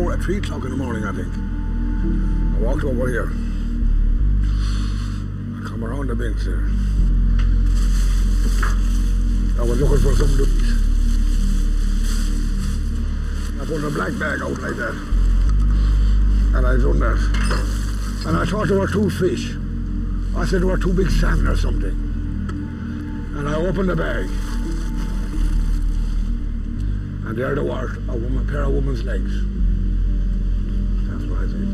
4 at 3 o'clock in the morning, I think. I walked over here. I come around the bench there. I was looking for some duties. I pulled a black bag out like that. And I done that. And I thought there were 2 fish. I said there were 2 big salmon or something. And I opened the bag. And there they were, a pair of woman's legs. That's what I think.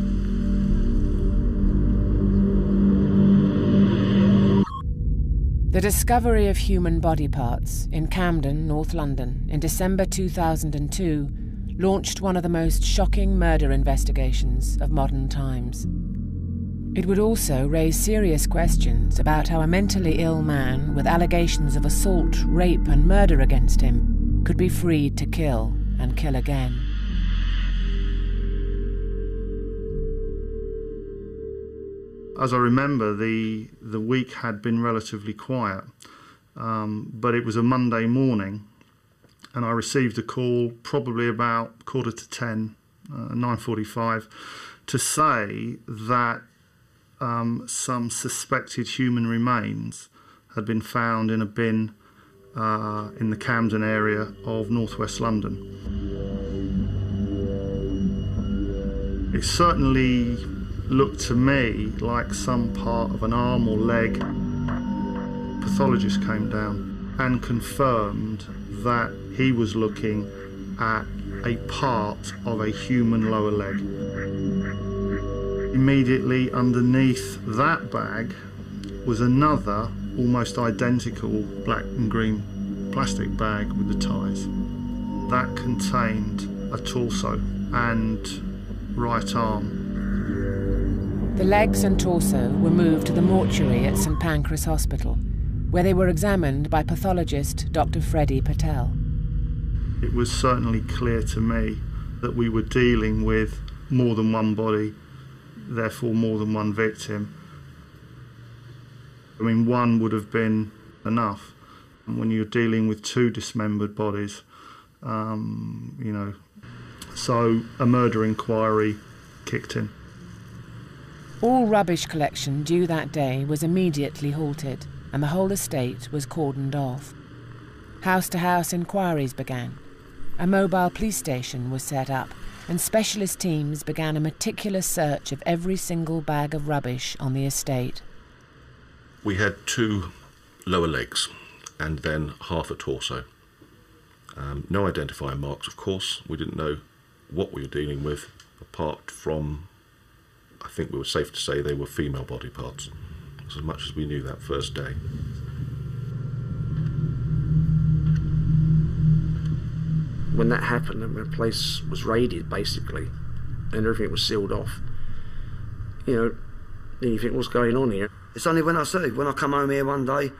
The discovery of human body parts in Camden, North London, in December 2002, launched one of the most shocking murder investigations of modern times. It would also raise serious questions about how a mentally ill man with allegations of assault, rape and murder against him could be freed to kill and kill again. As I remember, the week had been relatively quiet, but it was a Monday morning and I received a call probably about 9:45, 9:45, to say that some suspected human remains had been found in a bin in the Camden area of northwest London. It certainly looked to me like some part of an arm or leg. Pathologist came down and confirmed that he was looking at a part of a human lower leg. Immediately underneath that bag was another almost identical black and green plastic bag with the ties. That contained a torso and right arm. The legs and torso were moved to the mortuary at St Pancras Hospital, where they were examined by pathologist Dr. Freddie Patel. It was certainly clear to me that we were dealing with more than one body, therefore more than one victim. I mean, one would have been enough. When you're dealing with 2 dismembered bodies, you know, so a murder inquiry kicked in. All rubbish collection due that day was immediately halted, and the whole estate was cordoned off. House-to-house inquiries began. A mobile police station was set up, and specialist teams began a meticulous search of every single bag of rubbish on the estate. We had 2 lower legs and then half a torso. No identifying marks, of course. We didn't know what we were dealing with, apart from, I think we were safe to say they were female body parts, as much as we knew that first day. When that happened, and the place was raided, basically, and everything was sealed off, you know, then you think, what's going on here? It's only when I come home here one day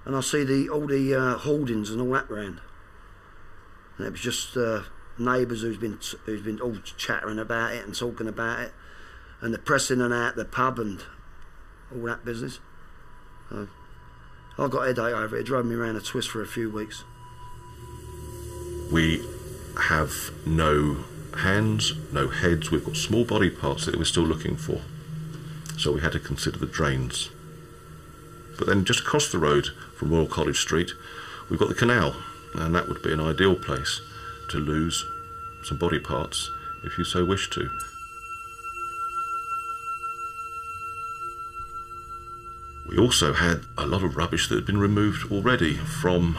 and I see all the hoardings and all that round. And it was just neighbours who's been all chattering about it and talking about it, and the press in and out the pub and all that business. I got a headache over it. It drove me around a twist for a few weeks. We have no hands, no heads. We've got small body parts that we're still looking for. So we had to consider the drains. But then just across the road from Royal College Street, we've got the canal, and that would be an ideal place to lose some body parts if you so wish to. We also had a lot of rubbish that had been removed already from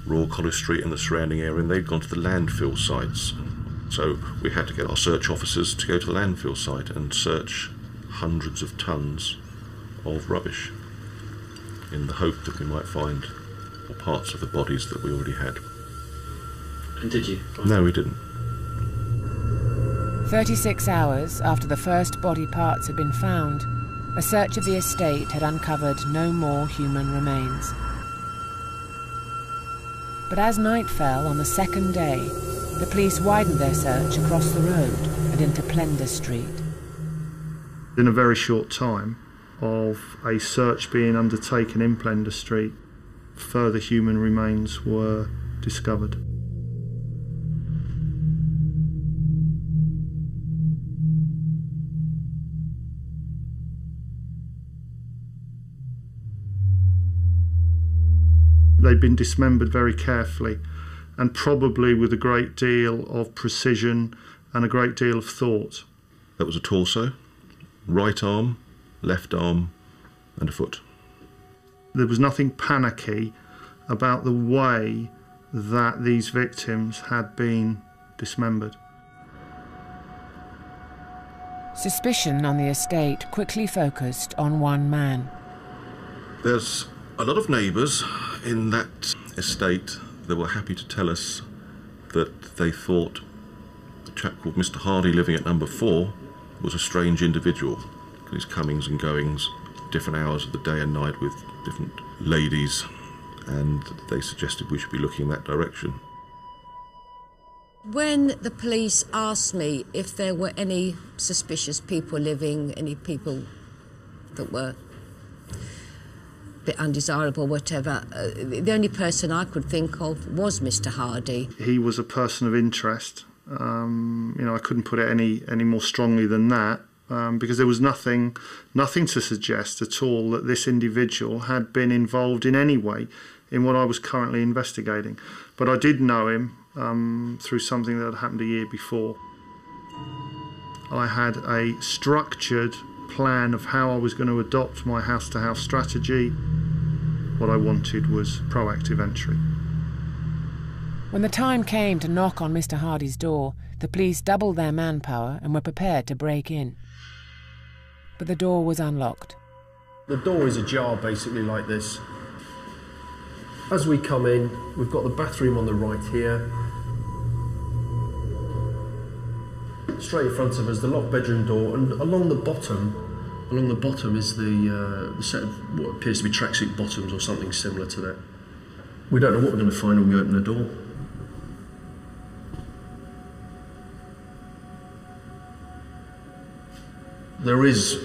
Royal College Street and the surrounding area, and they'd gone to the landfill sites. So we had to get our search officers to go to the landfill site and search hundreds of tons of rubbish in the hope that we might find parts of the bodies that we already had. And did you? No, we didn't. 36 hours after the first body parts had been found, a search of the estate had uncovered no more human remains. But as night fell on the second day, the police widened their search across the road and into Plender Street. In a very short time of a search being undertaken in Plender Street, further human remains were discovered. they'd been dismembered very carefully and probably with a great deal of precision and a great deal of thought. That was a torso, right arm, left arm and a foot. There was nothing panicky about the way that these victims had been dismembered. Suspicion on the estate quickly focused on one man. There's a lot of neighbours in that estate that were happy to tell us that they thought a chap called Mr. Hardy living at number 4 was a strange individual. His comings and goings, different hours of the day and night with different ladies, and they suggested we should be looking in that direction. When the police asked me if there were any suspicious people living, any people that were a bit undesirable, whatever, the only person I could think of was Mr. Hardy. He was a person of interest. I couldn't put it any more strongly than that, because there was nothing to suggest at all that this individual had been involved in any way in what I was currently investigating. But I did know him through something that had happened a year before. I had a structured plan of how I was going to adopt my house-to-house strategy. What I wanted was proactive entry. When the time came to knock on Mr. Hardy's door, the police doubled their manpower and were prepared to break in. But the door was unlocked. The door is ajar, basically like this. As we come in, we've got the bathroom on the right here. Straight in front of us, the locked bedroom door, and along the bottom is the set of what appears to be tracksuit bottoms or something similar to that. We don't know what we're going to find when we open the door. There is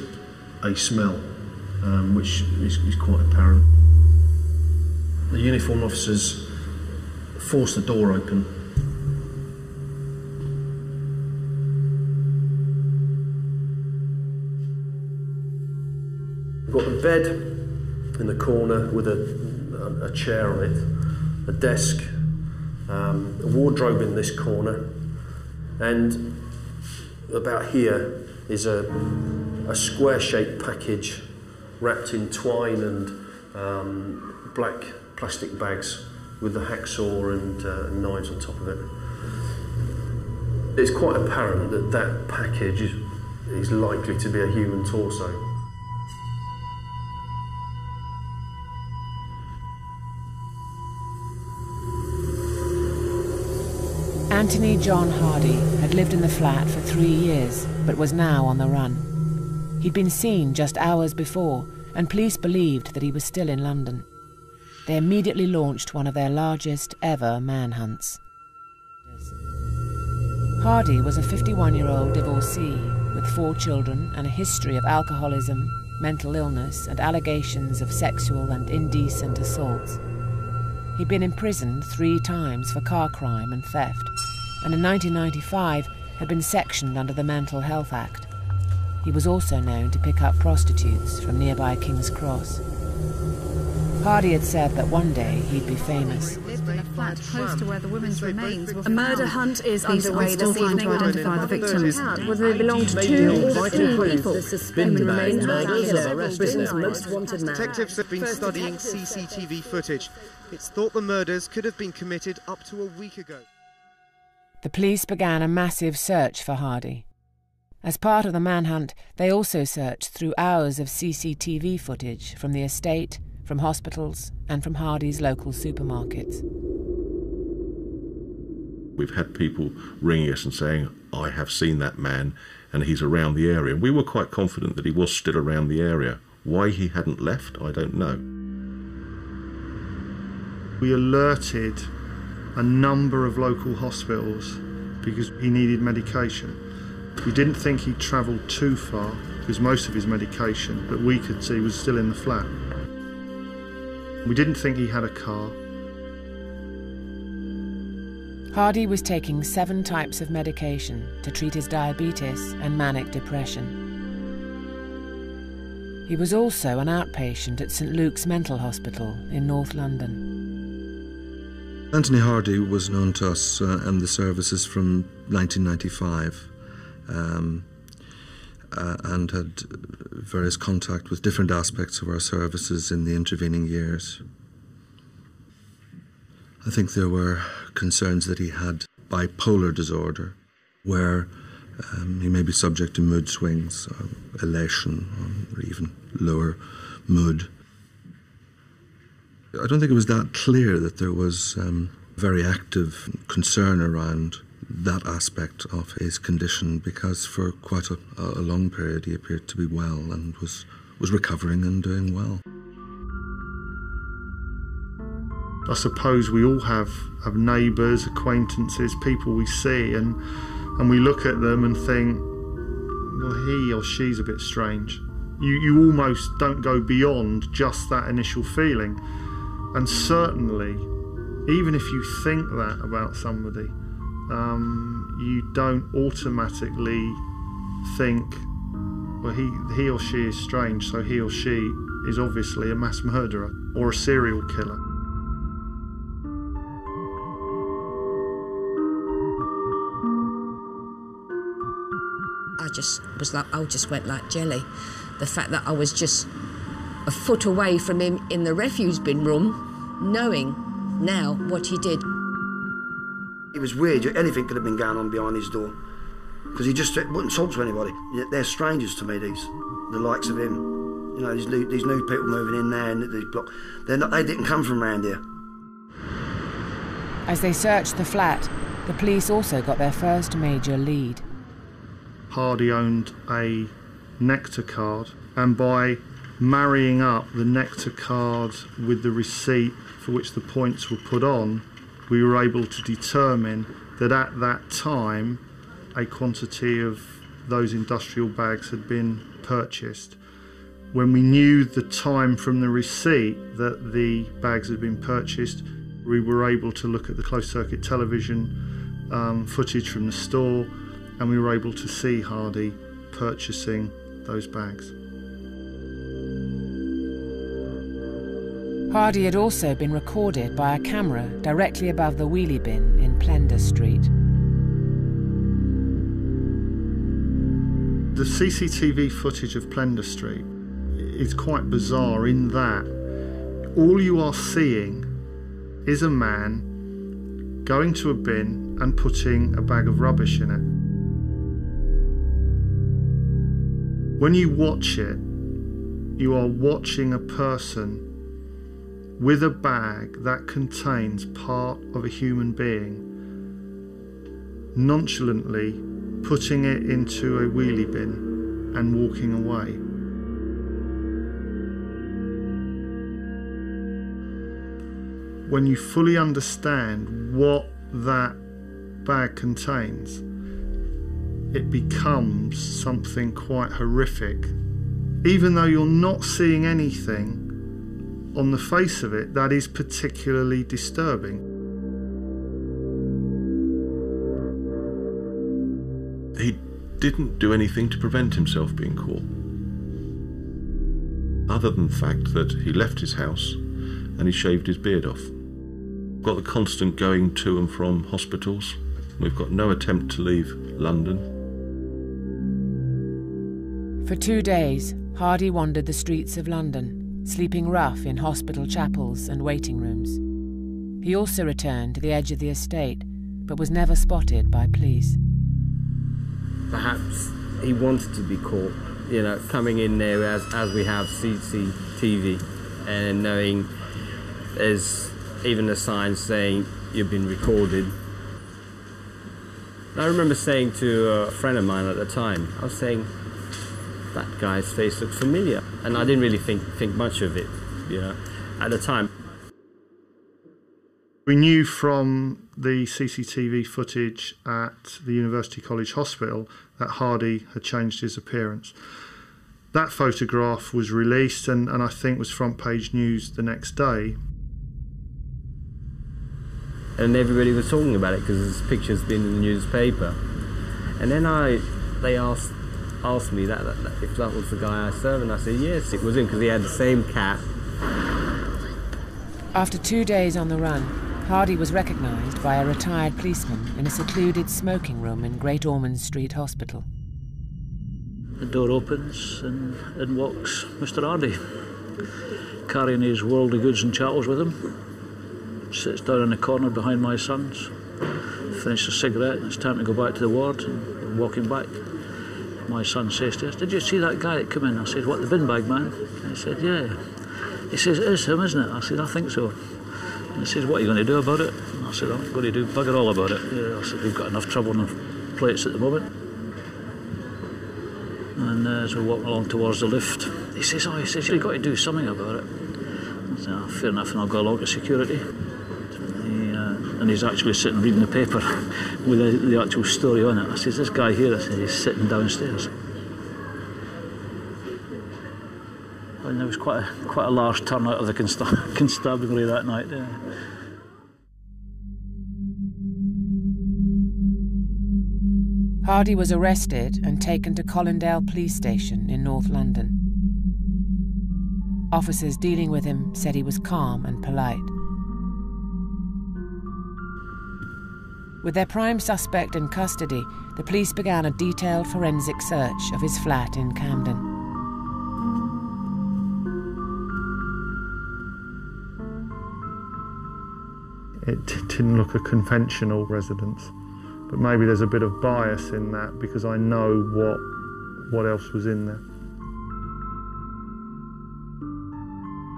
a smell, which is quite apparent. The uniformed officers force the door open. We've got the bed in the corner with a chair on it, a desk, a wardrobe in this corner, and about here is a square-shaped package wrapped in twine and black plastic bags with the hacksaw and knives on top of it. It's quite apparent that that package is likely to be a human torso. Anthony John Hardy had lived in the flat for 3 years, but was now on the run. He'd been seen just hours before, and police believed that he was still in London. They immediately launched one of their largest ever manhunts. Hardy was a 51-year-old divorcee with 4 children and a history of alcoholism, mental illness, and allegations of sexual and indecent assaults. He'd been imprisoned 3 times for car crime and theft, and in 1995 had been sectioned under the Mental Health Act. He was also known to pick up prostitutes from nearby King's Cross. Hardy had said that one day he'd be famous. Lived in a flat close to where the women's remains were A found. murder hunt is underway this evening to identify the victims. Whether they belonged to 2 or 3 people. The suspended remains of Britain's most wanted man. Detectives have been studying CCTV footage. It's thought the murders could have been committed up to a week ago. The police began a massive search for Hardy. As part of the manhunt, they also searched through hours of CCTV footage from the estate, from hospitals, and from Hardy's local supermarkets. We've had people ringing us and saying, I have seen that man and he's around the area. We were quite confident that he was still around the area. Why he hadn't left, I don't know. We alerted a number of local hospitals because he needed medication. We didn't think he'd travelled too far because most of his medication that we could see was still in the flat. We didn't think he had a car. Hardy was taking 7 types of medication to treat his diabetes and manic depression. He was also an outpatient at St Luke's Mental Hospital in North London. Anthony Hardy was known to us and the services from 1995 and had various contact with different aspects of our services in the intervening years. I think there were concerns that he had bipolar disorder, where he may be subject to mood swings, or elation, or even lower mood. I don't think it was that clear that there was very active concern around that aspect of his condition, because for quite a long period he appeared to be well and was recovering and doing well. I suppose we all have neighbours, acquaintances, people we see, and we look at them and think, well, he or she's a bit strange. You almost don't go beyond just that initial feeling. And certainly, even if you think that about somebody, you don't automatically think, well, he or she is strange, so he or she is obviously a mass murderer or a serial killer. I just went like jelly. The fact that I was just a foot away from him in the refuse bin room, knowing now what he did. It was weird. Anything could have been going on behind his door, because he just wouldn't talk to anybody. They're strangers to me, the likes of him. You know, these new people moving in there and these block. They didn't come from around here. As they searched the flat, the police also got their first major lead. Hardy owned a Nectar card, and by marrying up the Nectar card with the receipt for which the points were put on, we were able to determine that at that time a quantity of those industrial bags had been purchased. When we knew the time from the receipt that the bags had been purchased, we were able to look at the closed-circuit television footage from the store, and we were able to see Hardy purchasing those bags. Hardy had also been recorded by a camera directly above the wheelie bin in Plender Street. The CCTV footage of Plender Street is quite bizarre in that all you are seeing is a man going to a bin and putting a bag of rubbish in it. When you watch it, you are watching a person with a bag that contains part of a human being, nonchalantly putting it into a wheelie bin and walking away. When you fully understand what that bag contains, it becomes something quite horrific. Even though you're not seeing anything on the face of it that is particularly disturbing. He didn't do anything to prevent himself being caught, other than the fact that he left his house and he shaved his beard off. We've got the constant going to and from hospitals. We've got no attempt to leave London. For 2 days, Hardy wandered the streets of London, sleeping rough in hospital chapels and waiting rooms. He also returned to the edge of the estate, but was never spotted by police. Perhaps he wanted to be caught, you know, coming in there as we have CCTV and knowing there's even a sign saying you've been recorded. I remember saying to a friend of mine at the time, I was saying, that guy's face looked familiar. And I didn't really think much of it, you know, at the time. We knew from the CCTV footage at the University College Hospital that Hardy had changed his appearance. That photograph was released and I think was front page news the next day. And everybody was talking about it because his picture's been in the newspaper. And then they asked me that if that was the guy I served, and I said yes, it was him, because he had the same cat. After 2 days on the run, Hardy was recognised by a retired policeman in a secluded smoking room in Great Ormond Street Hospital. The door opens and in walks Mr. Hardy, carrying his worldly goods and chattels with him. Sits down in the corner behind my sons, finishes a cigarette, and it's time to go back to the ward, and walking back. My son says to us, "Did you see that guy that came in?" I said, "What, the bin bag man?" And he said, "Yeah." He says, "It is him, isn't it?" I said, "I think so." And he says, "What are you going to do about it?" And I said, "I'm going to do bugger all about it." Yeah, I said, "We've got enough trouble on the plates at the moment." And as we walk along towards the lift, he says, "You've got to do something about it." I said, "Oh, fair enough," and I'll go along to security. And he's actually sitting reading the paper with the actual story on it. I says, "This guy here," I said, "he's sitting downstairs." And there was quite a large turnout of the constabulary that night. Yeah. Hardy was arrested and taken to Colindale Police Station in North London. Officers dealing with him said he was calm and polite. With their prime suspect in custody, the police began a detailed forensic search of his flat in Camden. It didn't look a conventional residence, but maybe there's a bit of bias in that because I know what else was in there.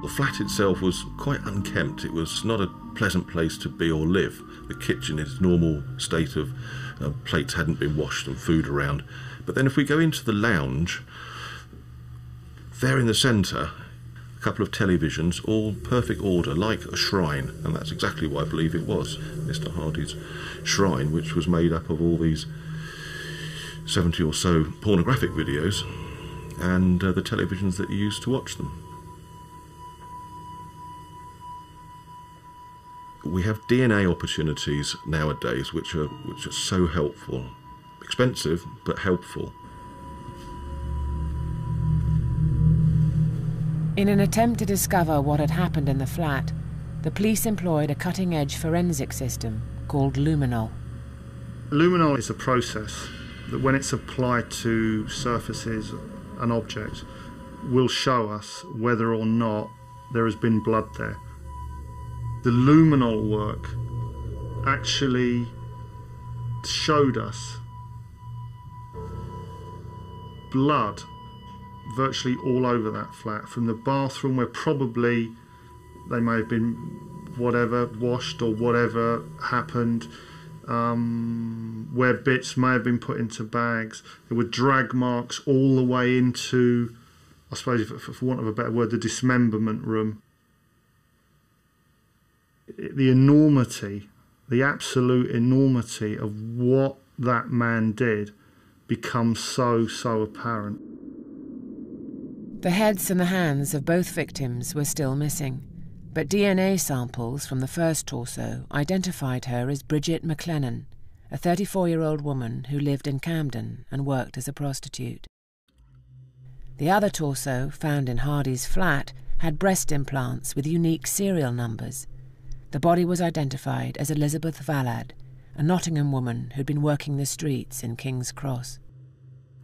The flat itself was quite unkempt. It was not a pleasant place to be or live. The kitchen in its normal state of plates hadn't been washed and food around. But then if we go into the lounge, there in the centre, a couple of televisions, all perfect order, like a shrine, and that's exactly what I believe it was, Mr. Hardy's shrine, which was made up of all these 70 or so pornographic videos and the televisions that he used to watch them. We have DNA opportunities nowadays which are so helpful. Expensive, but helpful. In an attempt to discover what had happened in the flat, the police employed a cutting-edge forensic system called luminol. Luminol is a process that when it's applied to surfaces and objects will show us whether or not there has been blood there. The luminol work actually showed us blood virtually all over that flat, from the bathroom where probably they may have been whatever washed or whatever happened, where bits may have been put into bags. There were drag marks all the way into, I suppose, for want of a better word, the dismemberment room. The enormity, the absolute enormity of what that man did becomes so apparent. The heads and the hands of both victims were still missing, but DNA samples from the first torso identified her as Bridget McLennan, a 34-year-old woman who lived in Camden and worked as a prostitute. The other torso, found in Hardy's flat, had breast implants with unique serial numbers. The body was identified as Elizabeth Vallad, a Nottingham woman who'd been working the streets in King's Cross.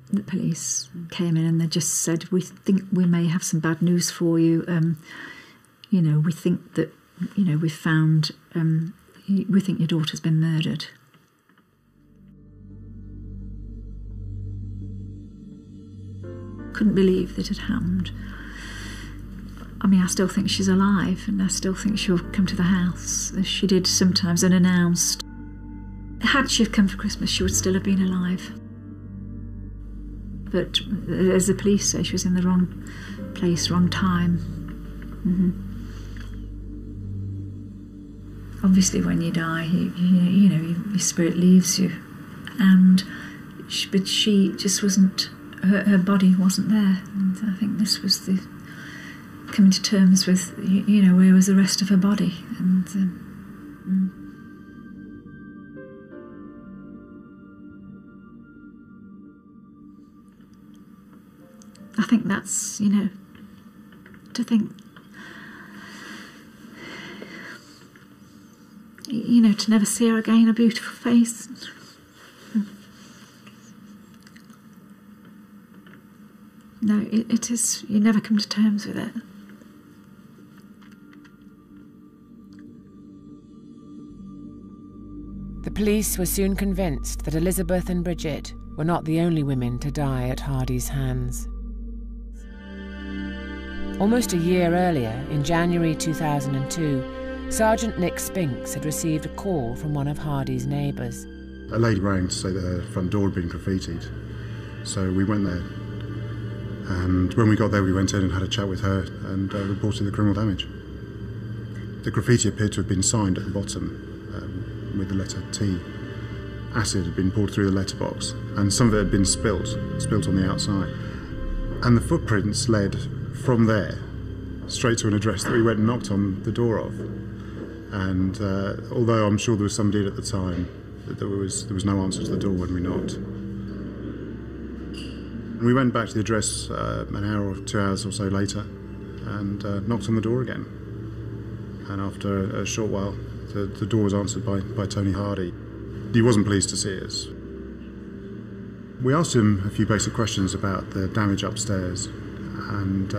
The police came in and they just said, "We think we may have some bad news for you. We think that, we found, we think your daughter's been murdered." Couldn't believe that it had happened. I mean, I still think she's alive, and I still think she'll come to the house, as she did sometimes unannounced. Had she come for Christmas, she would still have been alive. But as the police say, she was in the wrong place, wrong time. Obviously, when you die, your spirit leaves you, but she just wasn't. Her body wasn't there, and I think this was the coming to terms with, where was the rest of her body, and. I think that's, to think you know, to never see her again, a beautiful face. No, it is, you never come to terms with it. The police were soon convinced that Elizabeth and Bridget were not the only women to die at Hardy's hands. Almost a year earlier, in January 2002, Sergeant Nick Spinks had received a call from one of Hardy's neighbours. A lady rang to say that her front door had been graffitied. So we went there, and when we got there we went in and had a chat with her and reported the criminal damage. The graffiti appeared to have been signed at the bottom with the letter T. Acid had been poured through the letterbox, and some of it had been spilt on the outside. And the footprints led from there straight to an address that we went and knocked on the door of. And although I'm sure there was somebody at the time, there was no answer to the door when we knocked. And we went back to the address an hour or 2 hours or so later and knocked on the door again. And after a short while, the door was answered by Tony Hardy. He wasn't pleased to see us. We asked him a few basic questions about the damage upstairs, and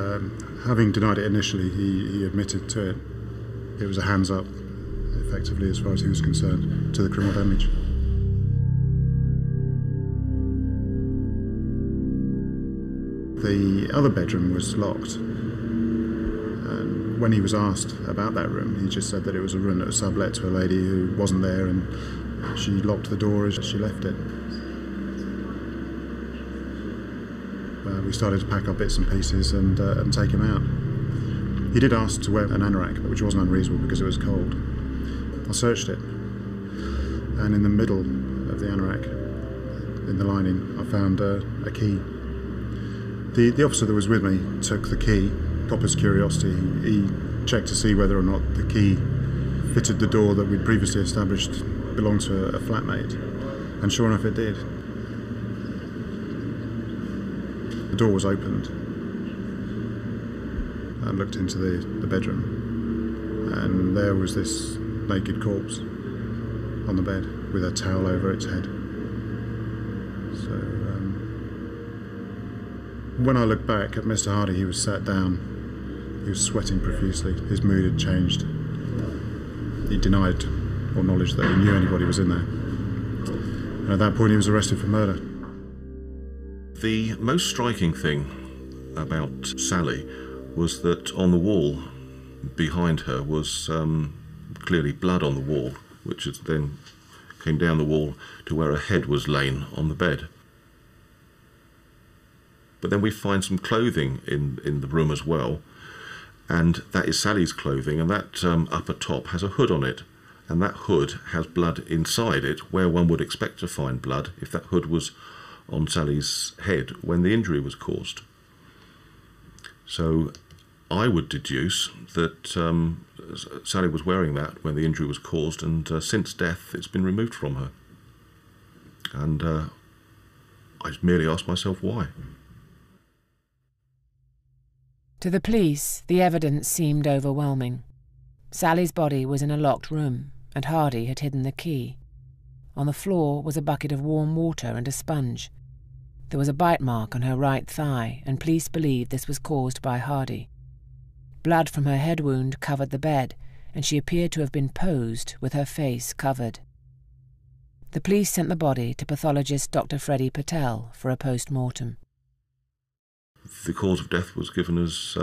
having denied it initially, he admitted to it. It was a hands up, effectively, as far as he was concerned, to the criminal damage. The other bedroom was locked. And when he was asked about that room, he just said that it was a room that was sublet to a lady who wasn't there, and she locked the door as she left it. We started to pack up bits and pieces and take him out. He did ask to wear an anorak, which wasn't unreasonable because it was cold. I searched it, and in the middle of the anorak, in the lining, I found a key. The officer that was with me took the key. Copper's curiosity, he checked to see whether or not the key fitted the door that we'd previously established belonged to a flatmate, and sure enough it did. The door was opened. I looked into the bedroom, and there was this naked corpse on the bed with a towel over its head. So when I looked back at Mr. Hardy, he was sat down. He was sweating profusely. His mood had changed. He denied or acknowledged that he knew anybody was in there. And at that point, he was arrested for murder. The most striking thing about Sally was that on the wall behind her was clearly blood on the wall, which then came down the wall to where her head was laid on the bed. But then we find some clothing in the room as well, and that is Sally's clothing, and that upper top has a hood on it, and that hood has blood inside it where one would expect to find blood if that hood was on Sally's head when the injury was caused. So I would deduce that Sally was wearing that when the injury was caused, and since death it's been removed from her. And I merely asked myself why. To the police, the evidence seemed overwhelming. Sally's body was in a locked room, and Hardy had hidden the key. On the floor was a bucket of warm water and a sponge. There was a bite mark on her right thigh, and police believed this was caused by Hardy. Blood from her head wound covered the bed, and she appeared to have been posed with her face covered. The police sent the body to pathologist Dr. Freddie Patel for a post-mortem. The cause of death was given as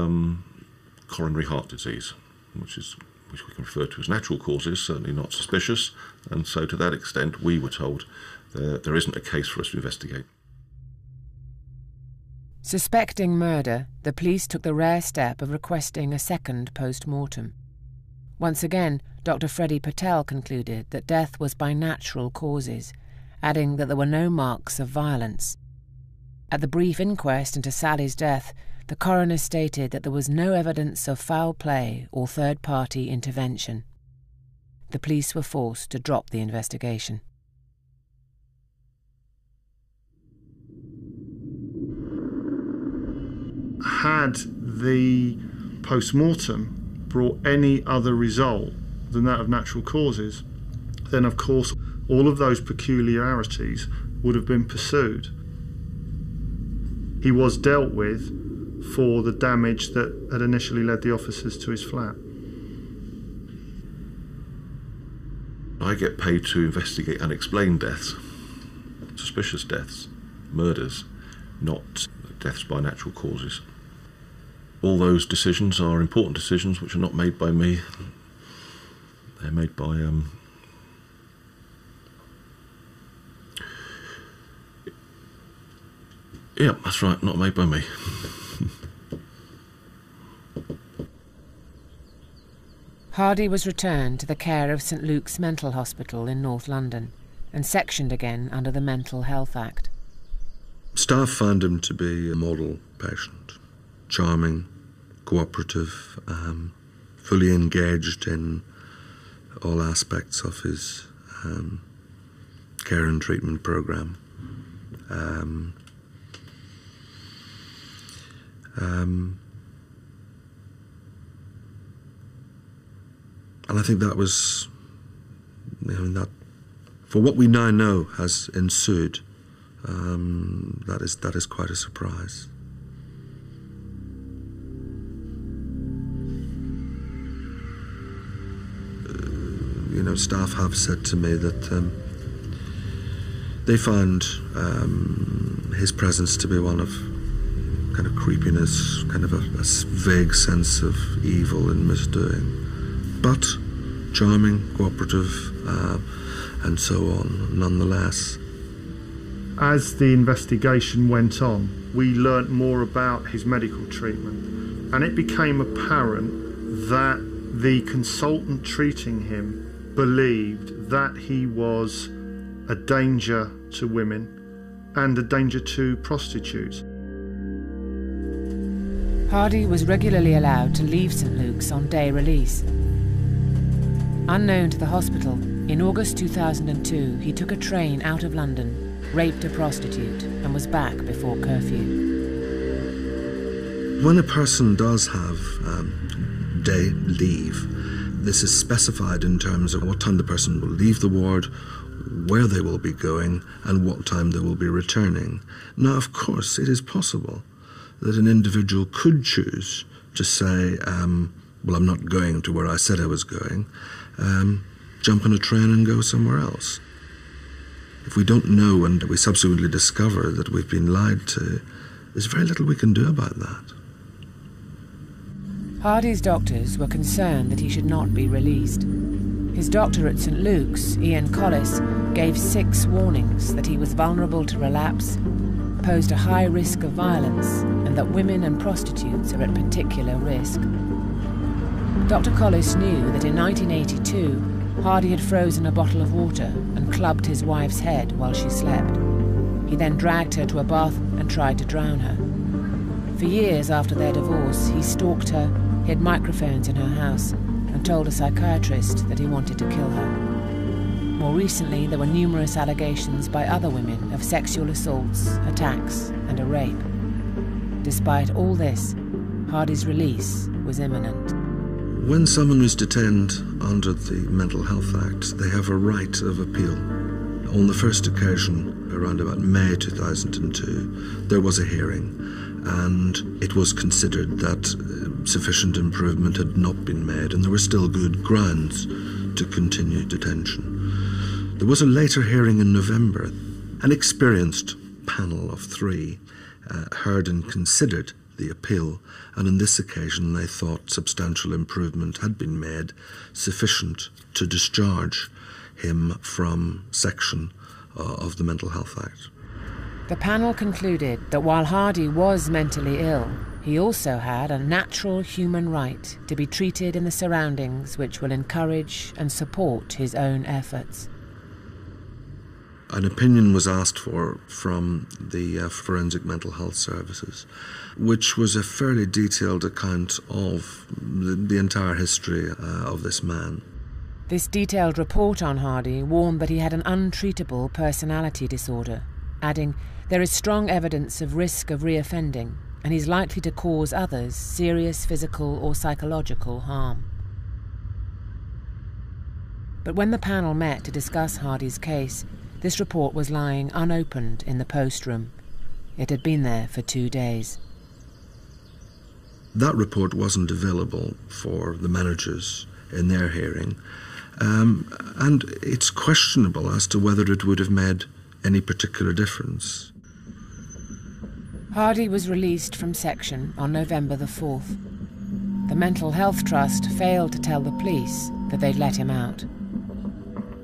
coronary heart disease, which we can refer to as natural causes, certainly not suspicious, and so to that extent we were told there isn't a case for us to investigate. Suspecting murder, the police took the rare step of requesting a second post-mortem. Once again, Dr. Freddie Patel concluded that death was by natural causes, adding that there were no marks of violence. At the brief inquest into Sally's death, the coroner stated that there was no evidence of foul play or third-party intervention. The police were forced to drop the investigation. Had the post-mortem brought any other result than that of natural causes, then of course all of those peculiarities would have been pursued. He was dealt with for the damage that had initially led the officers to his flat. I get paid to investigate unexplained deaths, suspicious deaths, murders, not deaths by natural causes. All those decisions are important decisions which are not made by me. They're made by yeah, that's right, not made by me. Hardy was returned to the care of St Luke's Mental Hospital in North London and sectioned again under the Mental Health Act. Staff found him to be a model patient, charming, cooperative, fully engaged in all aspects of his care and treatment programme. And I think that was, that for what we now know has ensued, that is quite a surprise. Staff have said to me that they found his presence to be one of kind of creepiness, kind of a vague sense of evil and misdoing, but charming, cooperative, and so on, nonetheless. As the investigation went on, we learnt more about his medical treatment, and it became apparent that the consultant treating him believed that he was a danger to women and a danger to prostitutes. Hardy was regularly allowed to leave St Luke's on day release. Unknown to the hospital, in August 2002 he took a train out of London, raped a prostitute and was back before curfew. When a person does have day leave, this is specified in terms of what time the person will leave the ward, where they will be going, and what time they will be returning. Now, of course, it is possible that an individual could choose to say, well, I'm not going to where I said I was going, jump on a train and go somewhere else. If we don't know and we subsequently discover that we've been lied to, there's very little we can do about that. Hardy's doctors were concerned that he should not be released. His doctor at St Luke's, Ian Collis, gave 6 warnings that he was vulnerable to relapse, posed a high risk of violence, and that women and prostitutes are at particular risk. Dr. Collis knew that in 1982, Hardy had frozen a bottle of water and clubbed his wife's head while she slept. He then dragged her to a bath and tried to drown her. For years after their divorce, he stalked her, hid microphones in her house, and told a psychiatrist that he wanted to kill her. More recently, there were numerous allegations by other women of sexual assaults, attacks, and a rape. Despite all this, Hardy's release was imminent. When someone is detained under the Mental Health Act, they have a right of appeal. On the first occasion, around about May 2002, there was a hearing, and it was considered that sufficient improvement had not been made, and there were still good grounds to continue detention. There was a later hearing in November. An experienced panel of 3 heard and considered the appeal, and on this occasion they thought substantial improvement had been made, sufficient to discharge him from section of the Mental Health Act. The panel concluded that while Hardy was mentally ill, he also had a natural human right to be treated in the surroundings which will encourage and support his own efforts. An opinion was asked for from the Forensic Mental Health Services, which was a fairly detailed account of the entire history of this man. This detailed report on Hardy warned that he had an untreatable personality disorder, adding, "There is strong evidence of risk of reoffending, and he's likely to cause others serious physical or psychological harm." But when the panel met to discuss Hardy's case, this report was lying unopened in the post room. It had been there for 2 days. That report wasn't available for the managers in their hearing, and it's questionable as to whether it would have made any particular difference. Hardy was released from section on November the 4th. The Mental Health Trust failed to tell the police that they'd let him out.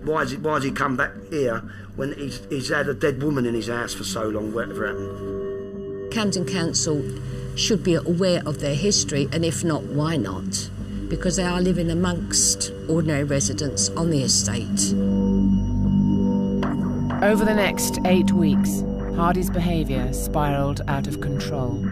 Why has he come back here when he's had a dead woman in his house for so long, whatever happened? Camden Council should be aware of their history, and if not, why not? Because they are living amongst ordinary residents on the estate. Over the next 8 weeks, Hardy's behaviour spiralled out of control.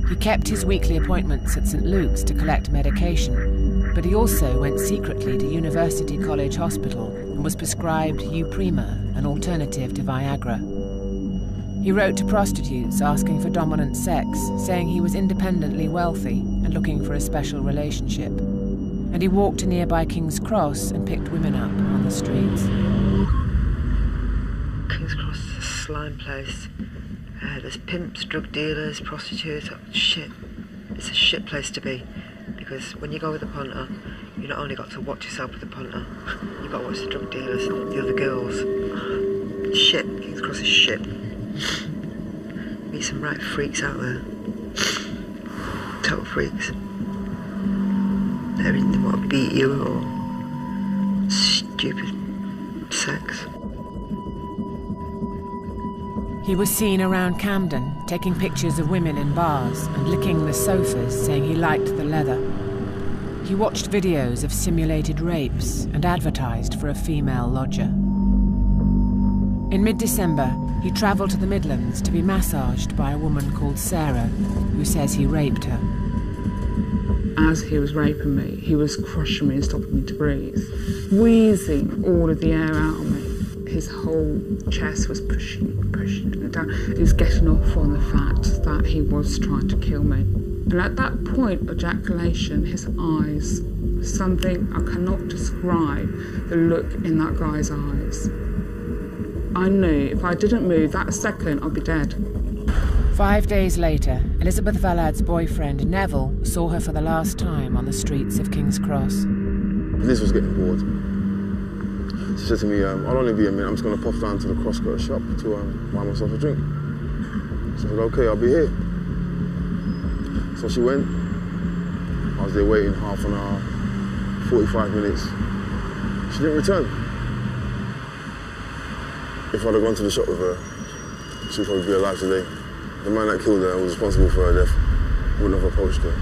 He kept his weekly appointments at St Luke's to collect medication, but he also went secretly to University College Hospital and was prescribed Uprima, an alternative to Viagra. He wrote to prostitutes asking for dominant sex, saying he was independently wealthy and looking for a special relationship. And he walked to nearby King's Cross and picked women up on the streets. King's Cross is a slime place. There's pimps, drug dealers, prostitutes. Oh, shit. It's a shit place to be. Because when you go with a punter, you not only got to watch yourself with the punter, you've got to watch the drug dealers, the other girls. Shit. King's Cross is shit. Meet some right freaks out there. Total freaks. They want to beat you or stupid sex. He was seen around Camden, taking pictures of women in bars and licking the sofas, saying he liked the leather. He watched videos of simulated rapes and advertised for a female lodger. In mid-December, he travelled to the Midlands to be massaged by a woman called Sarah, who says he raped her. As he was raping me, he was crushing me and stopping me to breathe, wheezing all of the air out of me. His whole chest was pushing it down. He was getting off on the fact that he was trying to kill me. And at that point of ejaculation, his eyes, something I cannot describe, the look in that guy's eyes. I knew if I didn't move that second, I'd be dead. 5 days later, Elizabeth Vallad's boyfriend, Neville, saw her for the last time on the streets of King's Cross. Liz was getting bored. She said to me, I'll only be a minute, I'm just going to pop down to the Crosscutter shop to buy myself a drink. So I said, okay, I'll be here. So she went. I was there waiting half an hour, 45 minutes. She didn't return. If I'd have gone to the shop with her, she'd probably be alive today. The man that killed her was responsible for her death. Wouldn't have approached her.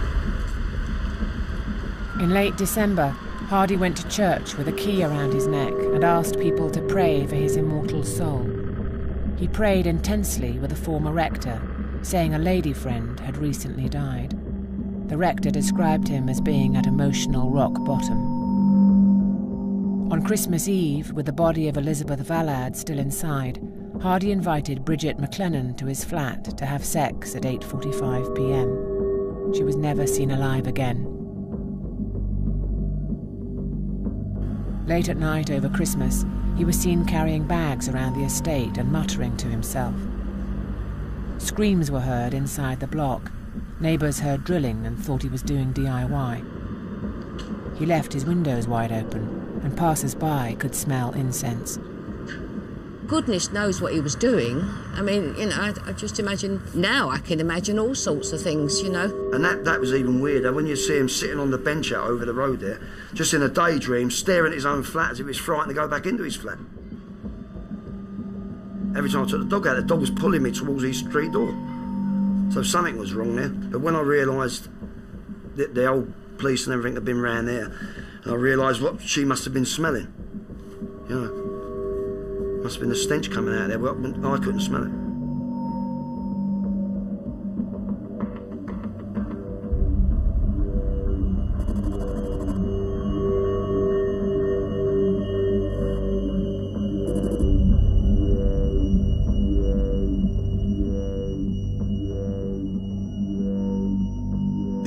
In late December, Hardy went to church with a key around his neck and asked people to pray for his immortal soul. He prayed intensely with a former rector, saying a lady friend had recently died. The rector described him as being at emotional rock bottom. On Christmas Eve, with the body of Elizabeth Vallad still inside, Hardy invited Bridget McLennan to his flat to have sex at 8:45 p.m. She was never seen alive again. Late at night over Christmas, he was seen carrying bags around the estate and muttering to himself. Screams were heard inside the block. Neighbours heard drilling and thought he was doing DIY. He left his windows wide open, and passers-by could smell incense. Goodness knows what he was doing. I mean, you know, I just imagine, now I can imagine all sorts of things, you know. And that was even weirder, when you see him sitting on the bench out over the road there, just in a daydream, staring at his own flat as if he was frightened to go back into his flat. Every time I took the dog out, the dog was pulling me towards his street door. So something was wrong there. But when I realised that the old police and everything had been round there, I realised what she must have been smelling, you know. Must have been the stench coming out there, but I couldn't smell it.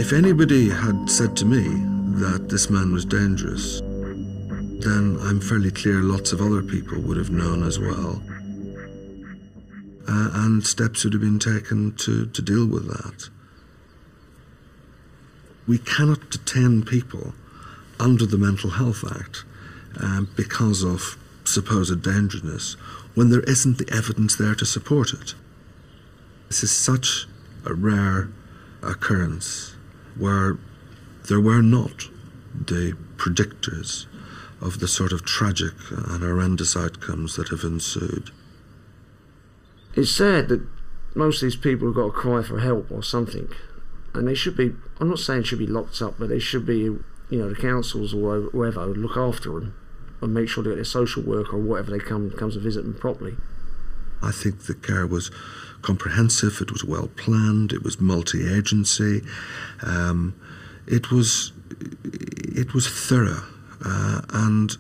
If anybody had said to me that this man was dangerous, then I'm fairly clear lots of other people would have known as well. And steps would have been taken to deal with that. We cannot detain people under the Mental Health Act because of supposed dangerousness when there isn't the evidence there to support it. This is such a rare occurrence where there were not the predictors of the sort of tragic and horrendous outcomes that have ensued. It's sad that most of these people have got to cry for help or something, and they should be, I'm not saying should be locked up, but they should be, the councils or whoever look after them and make sure they get their social worker or whatever they comes to visit them properly. I think the care was comprehensive, it was well planned, it was multi-agency, it was thorough, and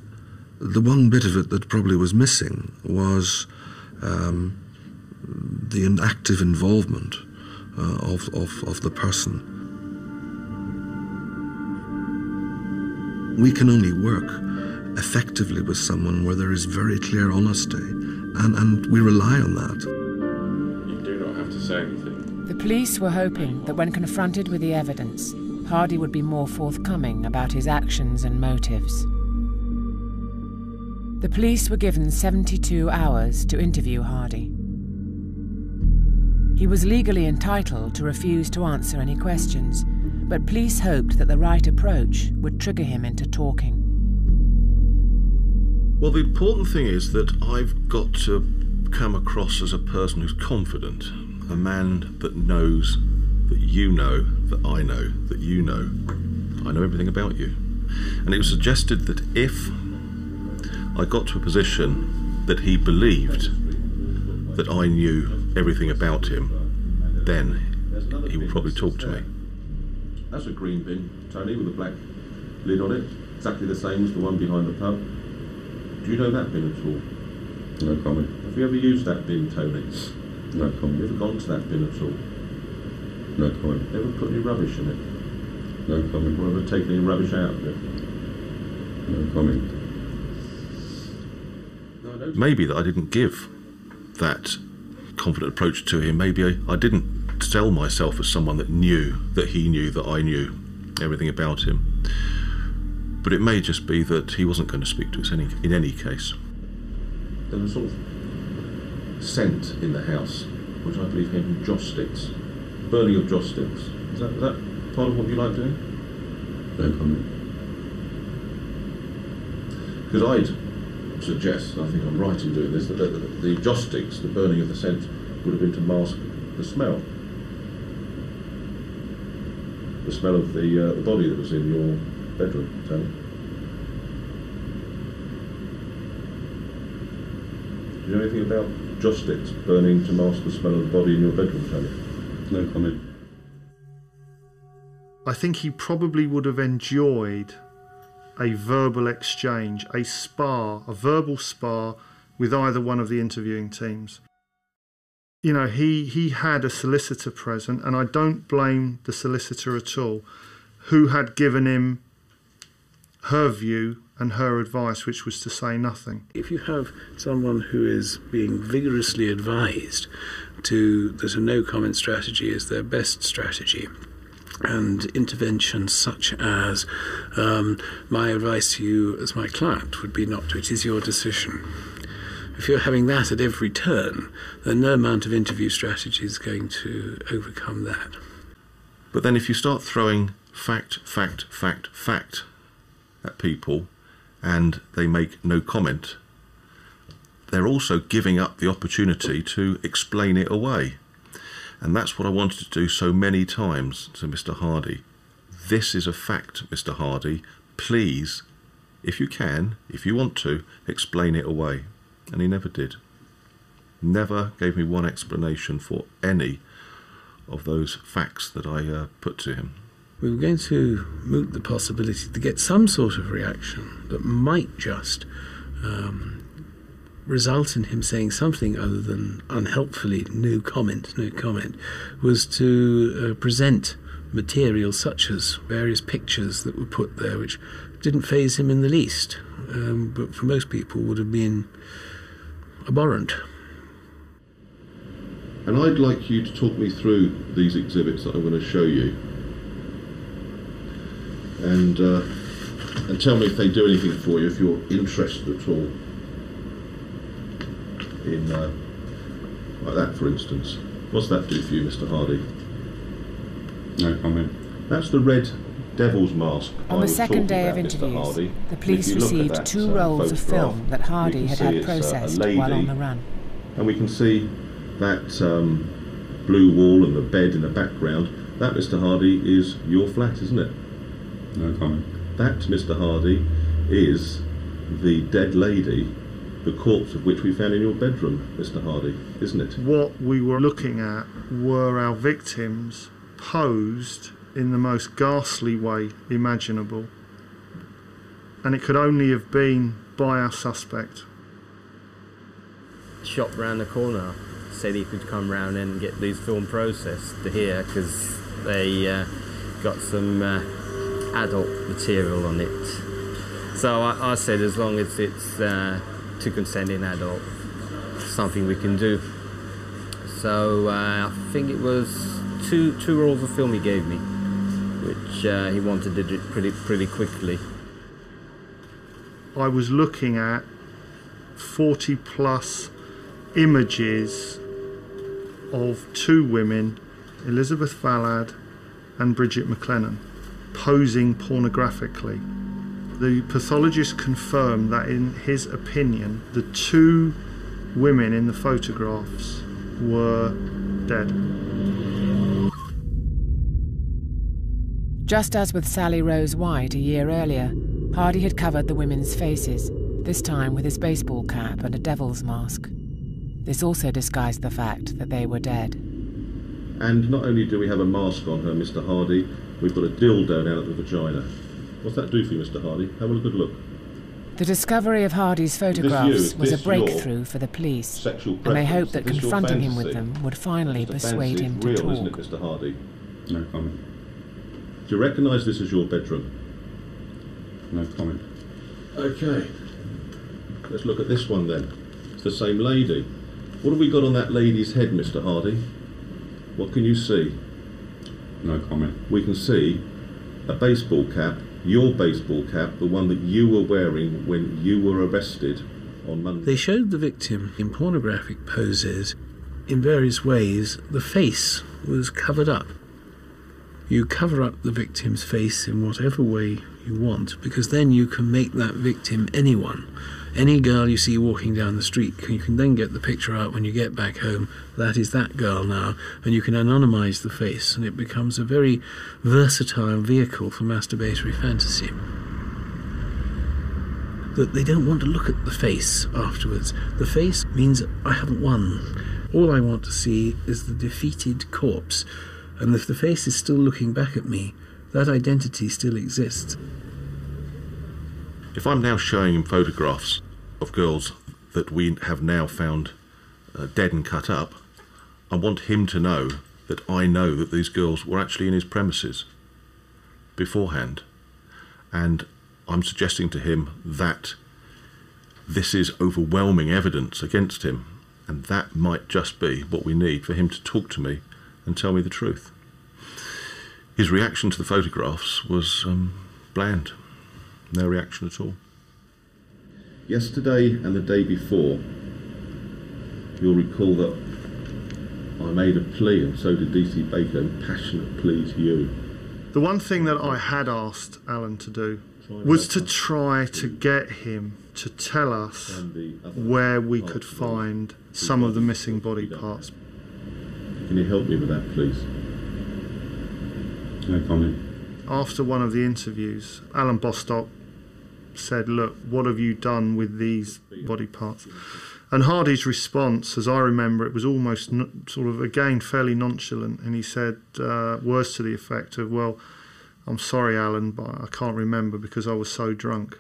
the one bit of it that probably was missing was the active involvement of the person. We can only work effectively with someone where there is very clear honesty, and we rely on that. You do not have to say anything. The police were hoping that when confronted with the evidence, Hardy would be more forthcoming about his actions and motives. The police were given 72 hours to interview Hardy. He was legally entitled to refuse to answer any questions, but police hoped that the right approach would trigger him into talking. Well, the important thing is that I've got to come across as a person who's confident, a man that knows that you know, that I know, that you know. I know everything about you. And it was suggested that if I got to a position that he believed that I knew everything about him, then he would probably talk to me. That's a green bin, Tony, with a black lid on it. Exactly the same as the one behind the pub. Do you know that bin at all? No comment. Have you ever used that bin, Tony? No comment. Have you ever gone to that bin at all? No comment. Ever put any rubbish in it? No comment. Or ever taken any rubbish out of it? No comment. Maybe that I didn't give that confident approach to him. Maybe I didn't sell myself as someone that knew, that he knew, that I knew everything about him. But it may just be that he wasn't going to speak to us in any case. There was sort of scent in the house, which I believe came from joss sticks. Burning of joss sticks. Is that part of what you like doing? No comment. Because I'd suggest, and I think I'm right in doing this, that the joss sticks, the burning of the scent, would have been to mask the smell. The smell of the body that was in your bedroom, Tony. Do you know anything about joss sticks burning to mask the smell of the body in your bedroom, Tony? No comment. I think he probably would have enjoyed a verbal exchange, a verbal spar with either one of the interviewing teams. You know, he had a solicitor present, and I don't blame the solicitor at all, who had given him her view and her advice, which was to say nothing. If you have someone who is being vigorously advised that a no-comment strategy is their best strategy, and interventions such as my advice to you as my client would be not to, it is your decision. If you're having that at every turn, then no amount of interview strategy is going to overcome that. But then if you start throwing fact at people and they make no comment, they're also giving up the opportunity to explain it away. And that's what I wanted to do so many times to Mr. Hardy. This is a fact, Mr. Hardy. Please, if you can, if you want to, explain it away. And he never did. Never gave me one explanation for any of those facts that I put to him. We were going to moot the possibility to get some sort of reaction that might just result in him saying something other than unhelpfully no comment, was to present material such as various pictures that were put there which didn't faze him in the least, but for most people would have been abhorrent. And I'd like you to talk me through these exhibits that I'm going to show you, and tell me if they do anything for you, if you're interested at all in like that, for instance. What's that do for you, Mr. Hardy? No comment. That's the red devil's mask. On the second day of interviews, the police received 2 rolls of film that Hardy had had processed while on the run. And we can see that blue wall and the bed in the background. That, Mr. Hardy, is your flat, isn't it? No comment. That, Mr. Hardy, is the dead lady, the corpse of which we found in your bedroom, Mr. Hardy, isn't it? What we were looking at were our victims posed in the most ghastly way imaginable, and it could only have been by our suspect. Shop round the corner said he could come round and get these film processed here because they got some adult material on it. So I said as long as it's to consenting adult, something we can do. So I think it was two rolls of film he gave me, which he wanted to do pretty quickly. I was looking at 40 plus images of 2 women, Elizabeth Vallard and Bridget McLennan, posing pornographically. The pathologist confirmed that in his opinion the 2 women in the photographs were dead. Just as with Sally Rose White a year earlier, Hardy had covered the women's faces, this time with his baseball cap and a devil's mask. This also disguised the fact that they were dead. And not only do we have a mask on her, Mr. Hardy, we've got a dildo down at the vagina. What's that do for you, Mr. Hardy? Have a good look. The discovery of Hardy's photographs was a breakthrough for the police, and they hoped that confronting him with them would finally persuade him to talk. Isn't it, Mr. Hardy? No comment. Do you recognise this as your bedroom? No comment. Okay. Let's look at this one then. It's the same lady. What have we got on that lady's head, Mr. Hardy? What can you see? No comment. We can see a baseball cap, your baseball cap, the one that you were wearing when you were arrested on Monday. They showed the victim in pornographic poses. In various ways, the face was covered up. You cover up the victim's face in whatever way you want, because then you can make that victim anyone. Any girl you see walking down the street, you can then get the picture out when you get back home. That is that girl now, and you can anonymise the face, and it becomes a very versatile vehicle for masturbatory fantasy. That they don't want to look at the face afterwards. The face means I haven't won. All I want to see is the defeated corpse, and if the face is still looking back at me, that identity still exists. If I'm now showing him photographs of girls that we have now found dead and cut up, I want him to know that I know that these girls were actually in his premises beforehand. And I'm suggesting to him that this is overwhelming evidence against him, and that might just be what we need for him to talk to me and tell me the truth. His reaction to the photographs was bland. No reaction at all. Yesterday and the day before, you'll recall that I made a plea, and so did DC Baker, a passionate plea to you. The one thing that I had asked Alan to do was to try to get him to tell us where we could find some of the missing body parts. Can you help me with that, please? No comment. After one of the interviews, Alan Bostock said, look, what have you done with these body parts? And Hardy's response, as I remember, it was almost sort of, again, fairly nonchalant, and he said words to the effect of, well, I'm sorry, Alan, but I can't remember because I was so drunk.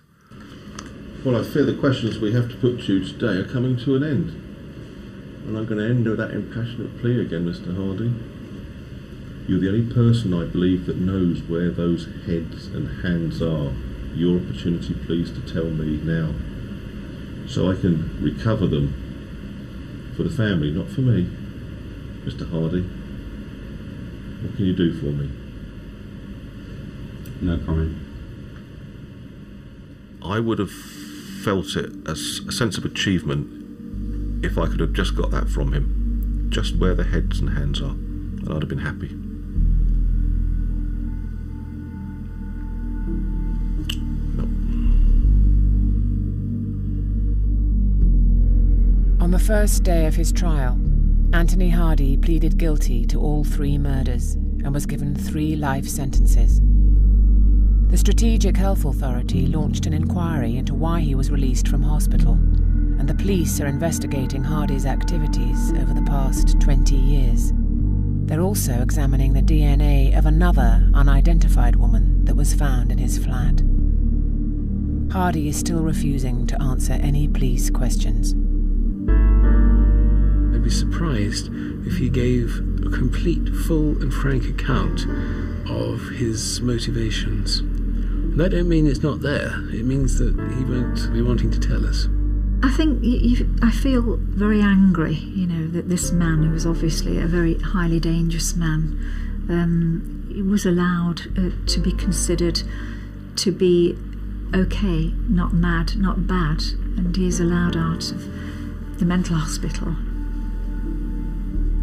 Well, I fear the questions we have to put to you today are coming to an end. And I'm going to end with that impassionate plea again, Mr. Hardy. You're the only person, I believe, that knows where those heads and hands are your opportunity, please, to tell me now, so I can recover them for the family, not for me. Mr. Hardy, what can you do for me? No comment. I would have felt it as a sense of achievement if I could have just got that from him, just where the heads and hands are, and I'd have been happy. On the first day of his trial, Anthony Hardy pleaded guilty to all 3 murders and was given 3 life sentences. The Strategic Health Authority launched an inquiry into why he was released from hospital, and the police are investigating Hardy's activities over the past 20 years. They're also examining the DNA of another unidentified woman that was found in his flat. Hardy is still refusing to answer any police questions. I'd be surprised if he gave a complete, full and frank account of his motivations. And that don't mean it's not there. It means that he won't be wanting to tell us. I think I feel very angry, that this man, who was obviously a very highly dangerous man, was allowed to be considered to be okay, not mad, not bad, and he is allowed out of the mental hospital.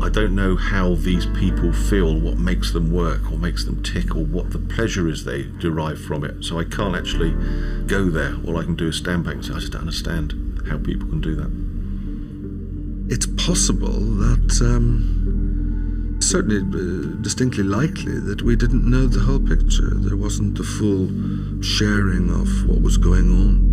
I don't know how these people feel, what makes them work or makes them tick, or what the pleasure is they derive from it. So I can't actually go there. All I can do is stand back and say, I just don't understand how people can do that. It's possible that, certainly distinctly likely, that we didn't know the whole picture. There wasn't the full sharing of what was going on.